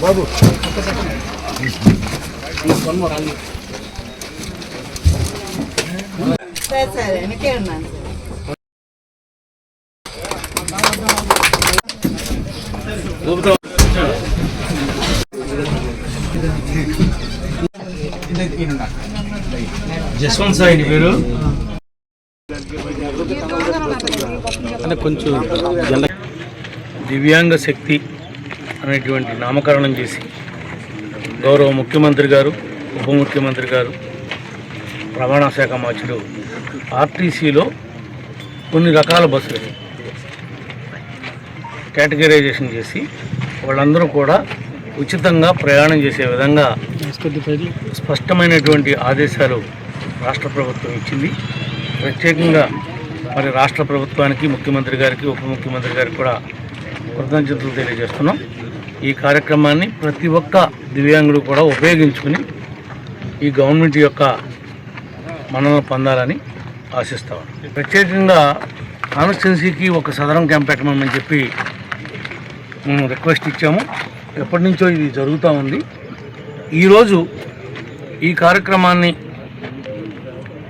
బాబు సరే వెనకే ఉన్నాను. జస్వంత్ సాయి పేరు అంటే కొంచెం దివ్యాంగ శక్తి అనేటువంటి నామకరణం చేసి గౌరవ ముఖ్యమంత్రి గారు, ఉప ముఖ్యమంత్రి గారు, రవాణా శాఖ మంత్రులు ఆర్టీసీలో కొన్ని రకాల బస్సులు కేటగిరైజేషన్ చేసి వాళ్ళందరూ కూడా ఉచితంగా ప్రయాణం చేసే విధంగా స్పష్టమైనటువంటి ఆదేశాలు రాష్ట్ర ప్రభుత్వం ఇచ్చింది. ప్రత్యేకంగా మరి రాష్ట్ర ప్రభుత్వానికి, ముఖ్యమంత్రి గారికి, ఉప ముఖ్యమంత్రి గారికి కూడా కృతజ్ఞతలు తెలియజేస్తున్నాం. ఈ కార్యక్రమాన్ని ప్రతి ఒక్క దివ్యాంగుడు కూడా ఉపయోగించుకుని ఈ గవర్నమెంట్ యొక్క మన్నన పొందాలని ఆశిస్తాం. ప్రత్యేకంగా కాన్స్టిట్యున్సీకి ఒక సదరం క్యాంప్ పెట్టమని చెప్పి మేము రిక్వెస్ట్ ఇచ్చాము. ఎప్పటి నుంచో ఇది జరుగుతూ ఉంది. ఈరోజు ఈ కార్యక్రమాన్ని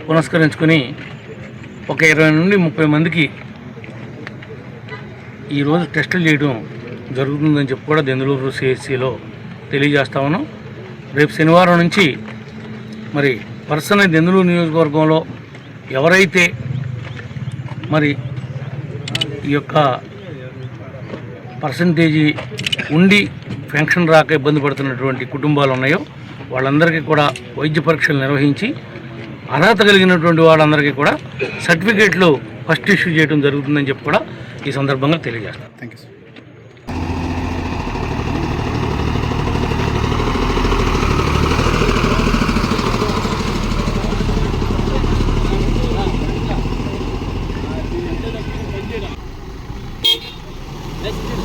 పురస్కరించుకొని ఒక 20 నుండి 30 మందికి ఈరోజు టెస్టులు చేయడం జరుగుతుందని చెప్పి కూడా దెందులూరు సిహెచ్సిలో తెలియజేస్తా ఉన్నాం. రేపు శనివారం నుంచి మరి పర్సనల్ దెందులూరు నియోజకవర్గంలో ఎవరైతే మరి ఈ యొక్క పర్సంటేజీ ఉండి పెన్షన్ రాక ఇబ్బంది పడుతున్నటువంటి కుటుంబాలు ఉన్నాయో వాళ్ళందరికీ కూడా వైద్య పరీక్షలు నిర్వహించి అర్హత కలిగినటువంటి వాళ్ళందరికీ కూడా సర్టిఫికేట్లు ఫస్ట్ ఇష్యూ చేయడం జరుగుతుందని చెప్పి కూడా ఈ సందర్భంగా తెలియజేస్తాం. Thank you sir. Let's